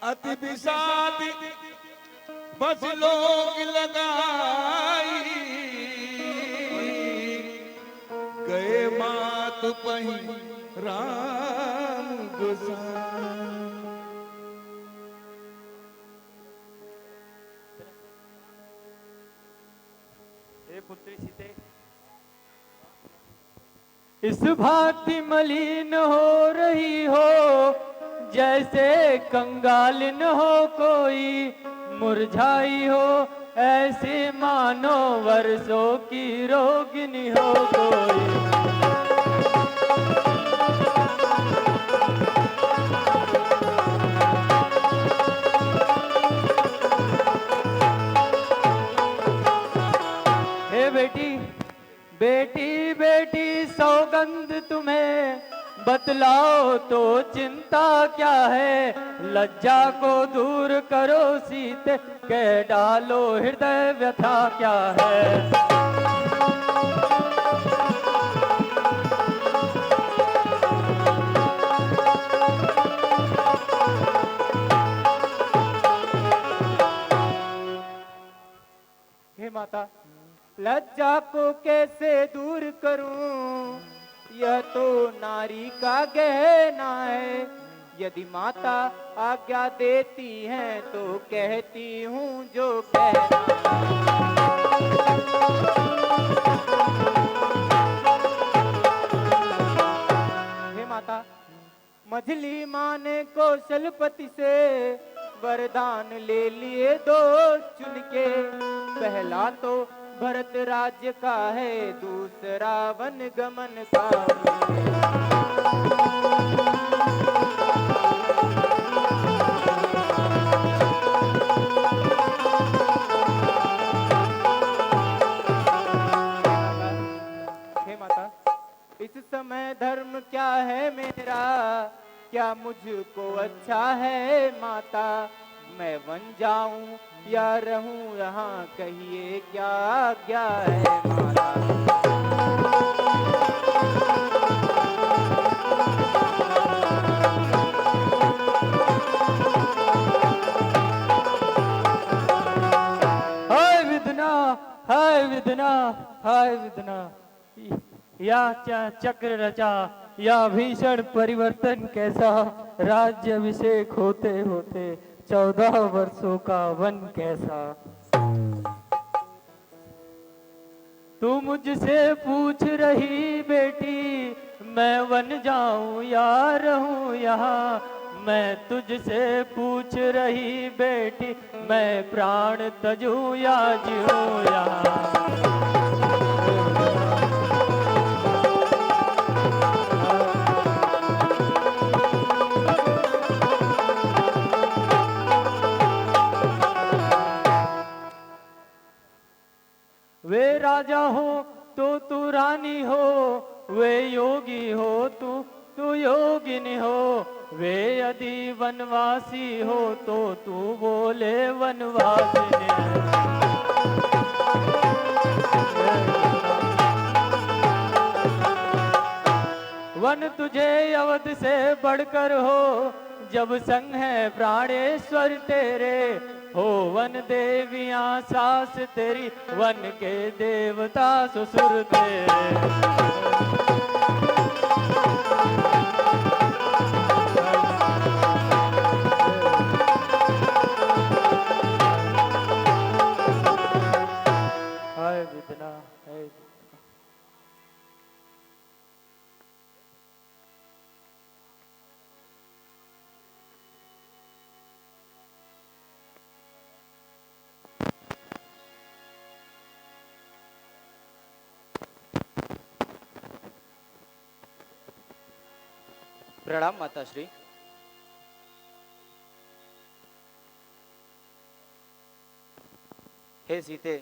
अति विषाद बस लोग लगाई, गए मात पही राम गोसाई। हे पुत्री सीते, इस भांति मलिन हो रही हो, जैसे कंगालिन हो कोई मुरझाई हो, ऐसे मानो वर्षों की रोगिनी हो कोई। हे बेटी, बेटी बेटी सौगंध तुम्हें बतलाओ तो चिंता क्या है, लज्जा को दूर करो सीते, कह डालो हृदय व्यथा क्या है। हे माता, लज्जा को कैसे दूर करूं, यह तो नारी का गहना है। यदि माता आज्ञा देती हैं तो कहती हूँ जो कहना। हे माता, मझली माँ ने कौशलपति से वरदान ले लिए दो चुन के। पहला तो भरत राज्य का है, दूसरा वन गमन का। हे माता, इस समय धर्म क्या है मेरा, क्या मुझको अच्छा है माता। मैं वन जाऊं या रहूं यहाँ, कहिए क्या आज्ञा है माता। हाय विधना, हाय विधना, हाय विधना, या चक्र रचा, या भीषण परिवर्तन कैसा। राज्य अभिषेक होते होते 14 वर्षों का वन कैसा। तू मुझसे पूछ रही बेटी, मैं वन जाऊं या रहूं यहाँ। मैं तुझसे पूछ रही बेटी, मैं प्राण तजूं या जीऊं यहाँ। वे राजा हो तो तू रानी हो, वे योगी हो तू योगिनी हो। वे यदि वनवासी हो तो तू बोले वनवासिनी। वन तुझे अवध से बढ़कर हो, जब संग है प्राणेश्वर तेरे। हो वन देवियां सास तेरी, वन के देवता ससुर तेरे। हाय विधना, हाय। प्रणाम माता श्री। हे सीते,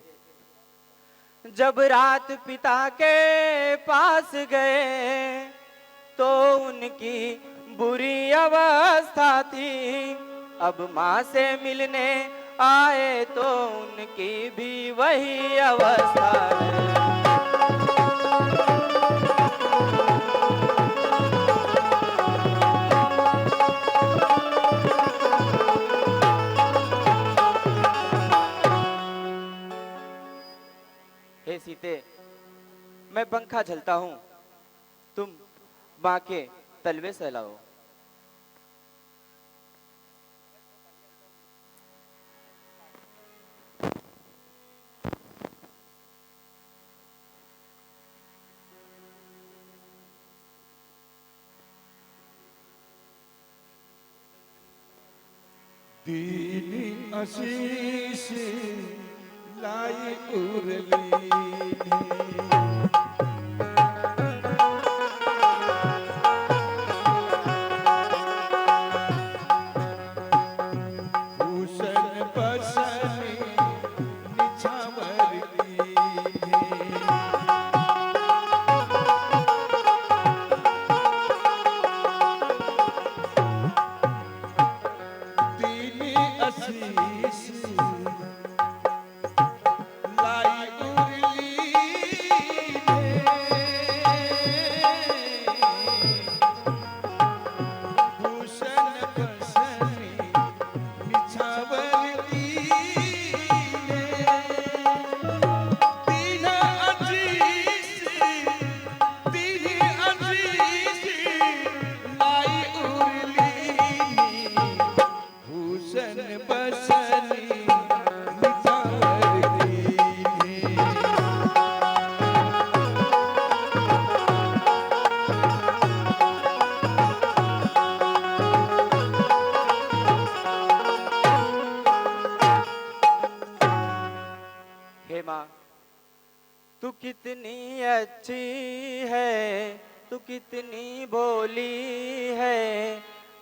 जब रात पिता के पास गए तो उनकी बुरी अवस्था थी। अब माँ से मिलने आए तो उनकी भी वही अवस्था है। पंखा झलता हूँ, तुम माँ के तलवे सहलाओ। दीनी आशीष लाई उरली भूषण बसनी निछावर की दीनी आशीष लाई उरली भूषण बसनी निछावर की दीन आशीष दीनी आशीष लाई उरली भूषण बसनी निछावर की हे माँ, तू कितनी अच्छी है, तू कितनी भोली है,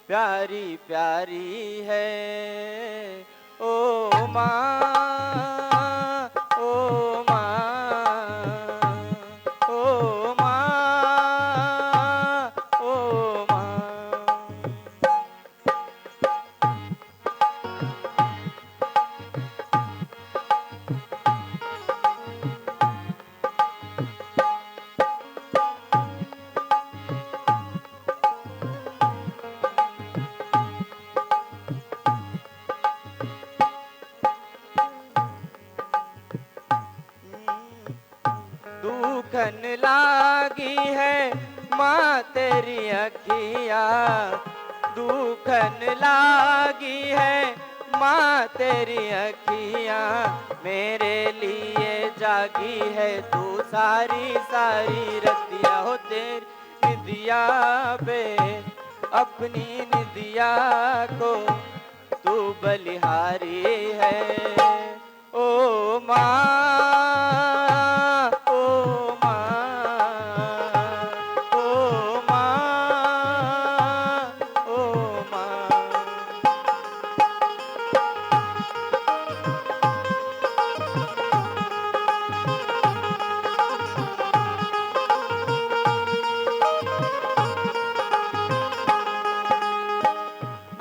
प्यारी प्यारी है। ओ माँ, ओ माँ, ओ माँ, ओ माँ। दुखन लागी है माँ तेरी अखिया, दुखन लागी है माँ तेरी अखिया, मेरे लिए जागी है तू सारी सारी रतिया। हो तेरी निदिया पे अपनी निदिया को तू बलिहारी है। ओ माँ, ओ माँ, ओ माँ, ओ माँ।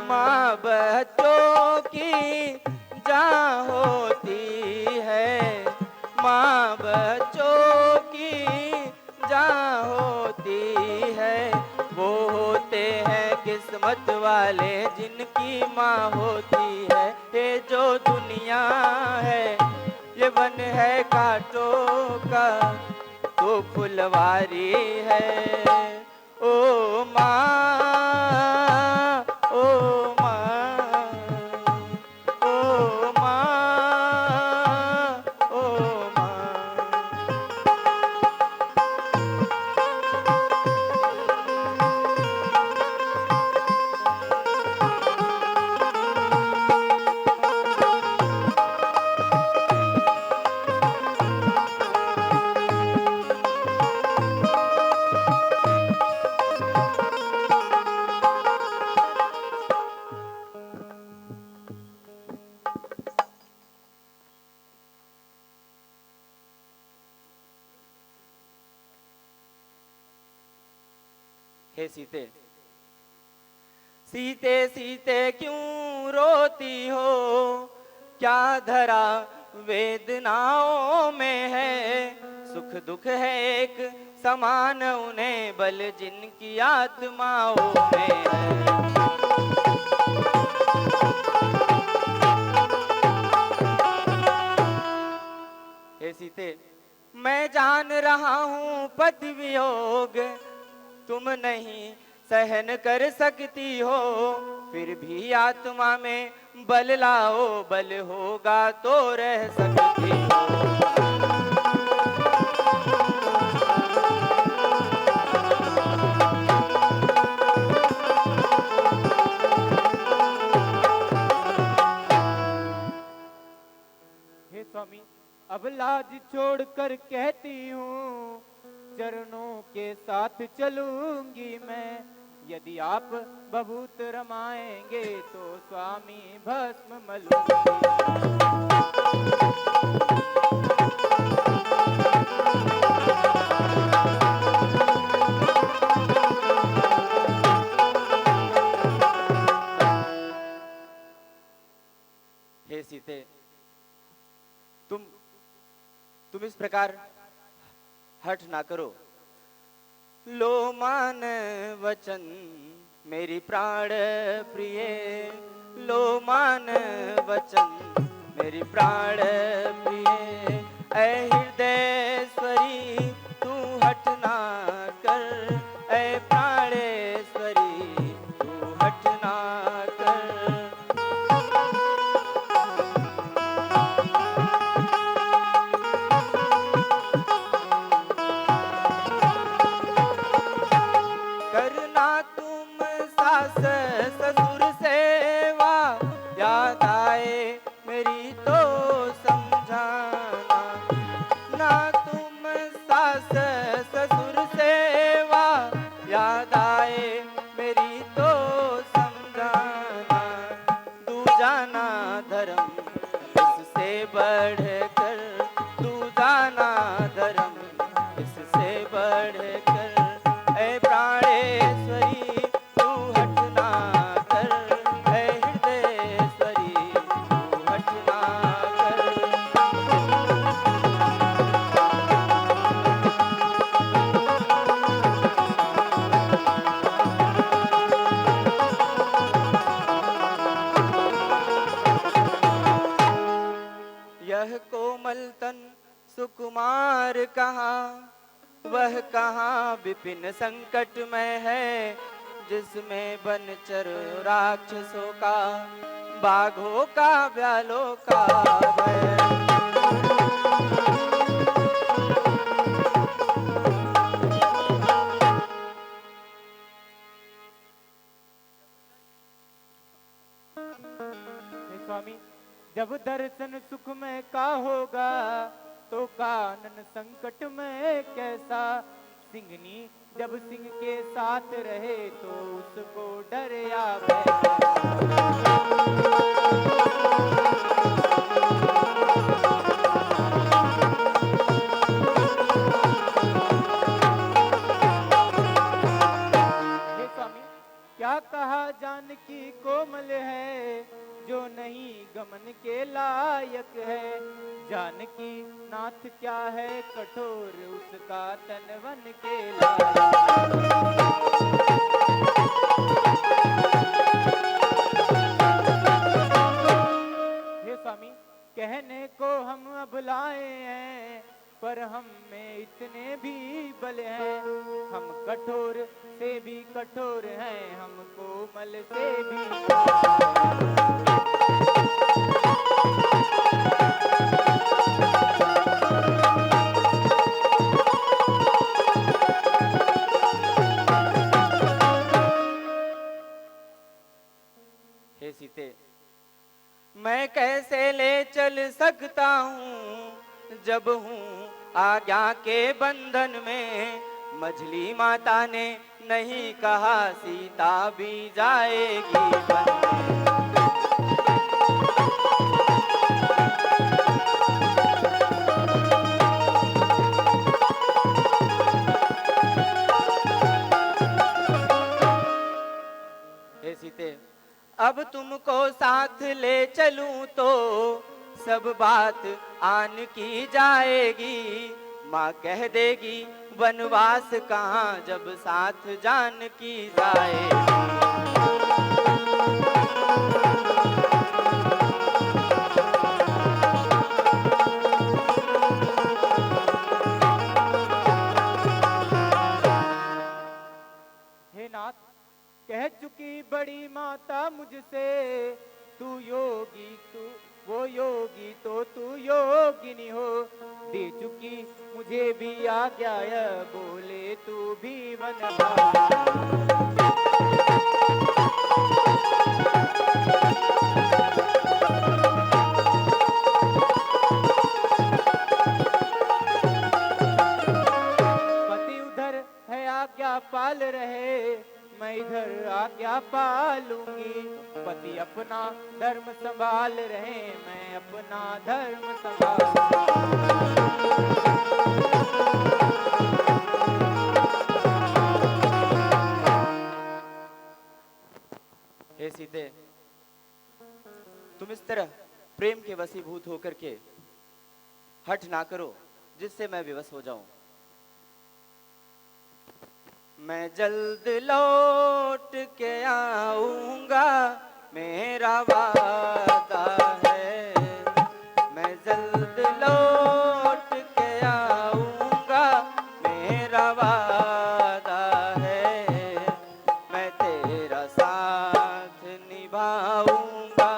माँ बच्चों की जान होती है, माँ बच्चों की जान होती है। वो होते हैं किस्मत वाले जिनकी माँ होती है। ये जो दुनिया है ये वन है कांटों का, तो फुलवारी है। ओ माँ, ओ माँ, ओ माँ, ओ माँ। हे सीते, सीते सीते क्यों रोती हो, क्या धरा वेदनाओं में है। सुख दुख है एक समान उन्हें, बल जिनकी आत्माओं में है। हे सीते, मैं जान रहा हूँ पति वियोग तुम नहीं सहन कर सकती हो, फिर भी आत्मा में बल लाओ, बल होगा तो रह सकती हो। हे स्वामी, अब लाज छोड़कर कहती हूँ, चरणों के साथ चलूंगी मैं। यदि आप बभूत रमाएंगे तो स्वामी भस्म मलूंगी। हे सीते, तुम इस प्रकार हठ ना करो। लो मान वचन मेरी प्राण प्रिय, लो मान वचन मेरी प्राण प्रिय। ऐ हृदयेश्वरी तू हठ ना कर, ऐ प्राणेश्वरी तू हठ ना कर। करना तुम सास ससुर सेवा, याद आए मेरी तो समझाना। ना तुम सास ससुर सेवा, याद आए मेरी तो समझाना। दूजा ना धर्म इससे बढ़कर, दूजा ना धर्म इससे बढ़कर। ऐ प्राणेश्वरी तू हठ ना कर, ऐ हृदयेश्वरी तू हठ ना कर। यह कोमल तन सुकुमार कहाँ, वह कहाँ विपिन संकट में है, जिसमें बनचर राक्षसों का, बाघों का व्यालों का भय। हे स्वामी, जब दर्शन सुख में का होगा, तो कानन संकट में कैसा। सिंहनी जब सिंह के साथ रहे, तो उसको डर या भय। हे स्वामी, क्या कहा जानकी कोमल है, जो नहीं गमन के लायक है। जानकी नाथ क्या है कठोर, उसका तन वन के लायक। हे स्वामी, कहने को हम अब लाए हैं, पर हम में इतने भी बल हैं। हम कठोर से भी कठोर हैं, हम कोमल से भी। हे सीते, मैं कैसे ले चल सकता हूँ, जब हूँ आज्ञा के बंधन में। मझली माता ने नहीं कहा सीता भी जाएगी वन में। हे सीते, अब तुमको साथ ले चलूं तो सब बात आन की जाएगी। माँ कह देगी वनवास कहाँ, जब साथ जान की जाएगी। कह चुकी बड़ी माता मुझसे, तू योगी तू वो योगी तो तू योगिनी हो। दे चुकी मुझे भी आज्ञा, बोले तू भी वनवासी। पति उधर है आज्ञा पाल रहे, मैं इधर आज्ञा पालूंगी। पति अपना धर्म संभाल रहे, मैं अपना धर्म संभाल। हे सीते, तुम इस तरह प्रेम के वशीभूत होकर के हठ ना करो जिससे मैं विवश हो जाऊं। मैं जल्द लौट के आऊंगा, मेरा वादा है। मैं जल्द लौट के आऊंगा, मेरा वादा है। मैं तेरा साथ निभाऊंगा,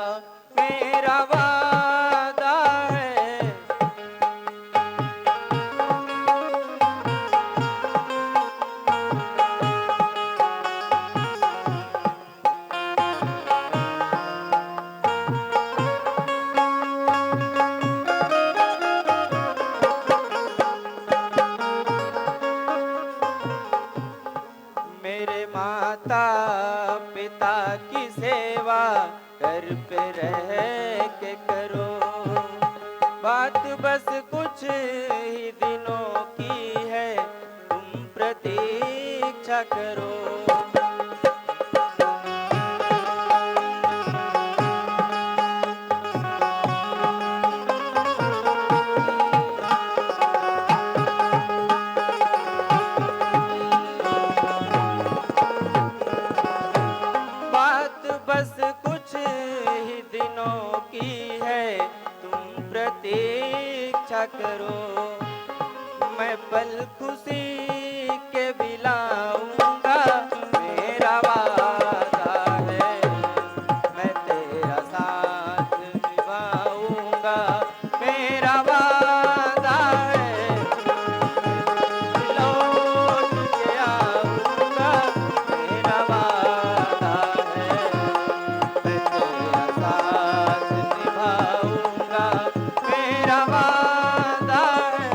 मेरा वादा है। मेरे माता पिता की सेवा घर पे रह के करो। बात बस कुछ ही दिनों की है, तुम प्रतीक्षा करो। बात बस कुछ ही दिनों की है, तुम प्रतीक्षा करो। मैं पल खुशी के बिलाऊंगा, मेरा वादा है। मैं तेरा साथ निभाऊंगा, मेरा वादा है। लौट के आऊंगा, मेरा वादा है। मैं तेरा साथ निभाऊंगा, मेरा वादा है।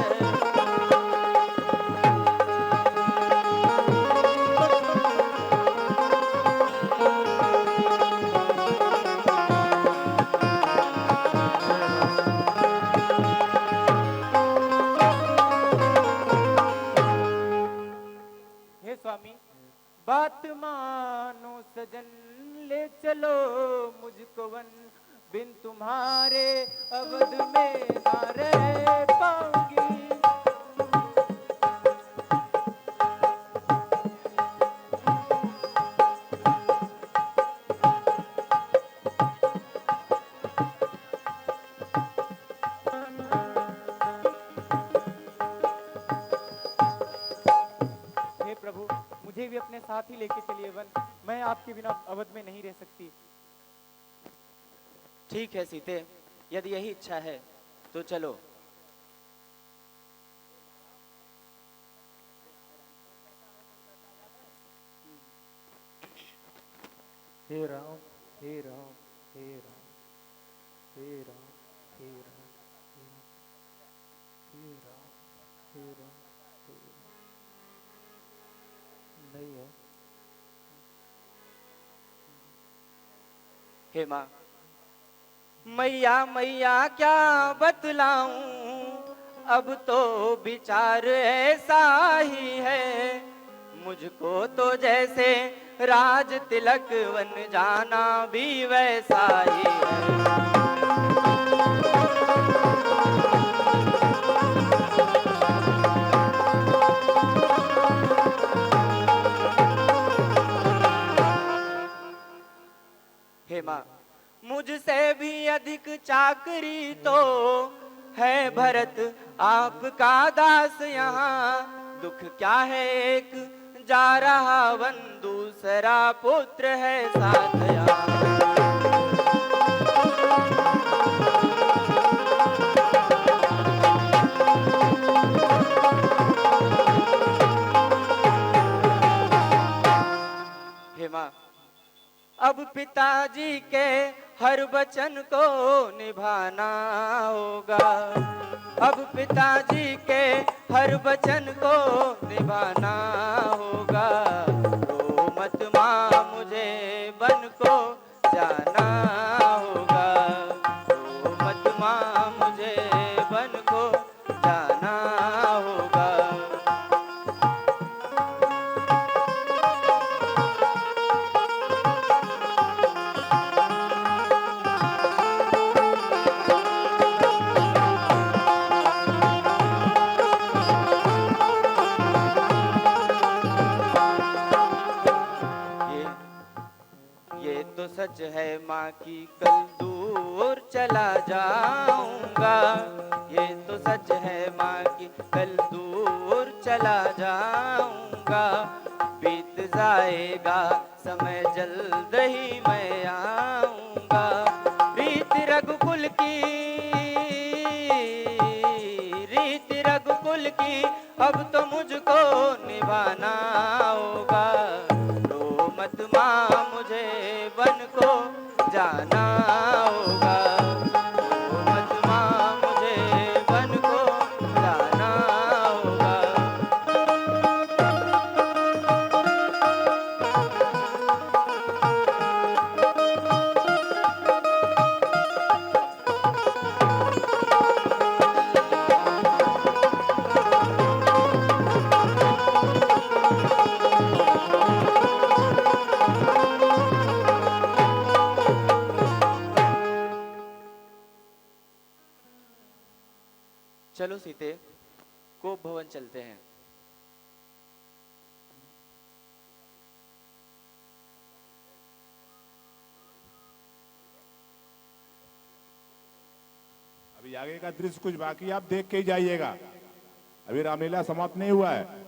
हे स्वामी, बात मानो सजन, ले चलो मुझको वन। बिन तुम्हारे अवध में ना रह पाऊंगी। हे प्रभु, मुझे भी अपने साथ ही लेके चलिए वन। मैं आपके बिना अवध में नहीं रह सकती। ठीक है सीते, यदि यही इच्छा है तो चलो। हे राम, हे राम, हे राम, हे राम, हे राम, हे राम, हे राम, हे राम। नहीं है। हे माँ, मैया मैया क्या बतलाऊं, अब तो विचार ऐसा ही है। मुझको तो जैसे राज तिलक बन जाना भी वैसा ही है। हे माँ, मुझसे भी अधिक चाकरी तो है भरत आपका दास यहाँ। दुख क्या है एक जा रहा वन, दूसरा दूसरा पुत्र है साथ यहाँ। हे माँ, अब पिताजी के हर वचन को निभाना होगा। अब पिताजी के हर वचन को निभाना होगा। रो मत माँ, मुझे वन को जाना होगा। रो मत माँ, मुझे वन को जाना होगा। ये तो सच है माँ की कल दूर चला जाऊंगा। ये तो सच है माँ की कल दूर चला जाऊंगा। बीत जाएगा समय जल्द ही मैं आऊंगा। रीत रघुकुल की, रीत रघुकुल की अब तो मुझको निभाना होगा। रो मत माँ, मुझे वन को जाना होगा। रो मत माँ, मुझे वन को जाना होगा। चलो सीते, कोप भवन चलते हैं। अभी आगे का दृश्य कुछ बाकी, आप देख के ही जाइएगा। अभी रामलीला समाप्त नहीं हुआ है।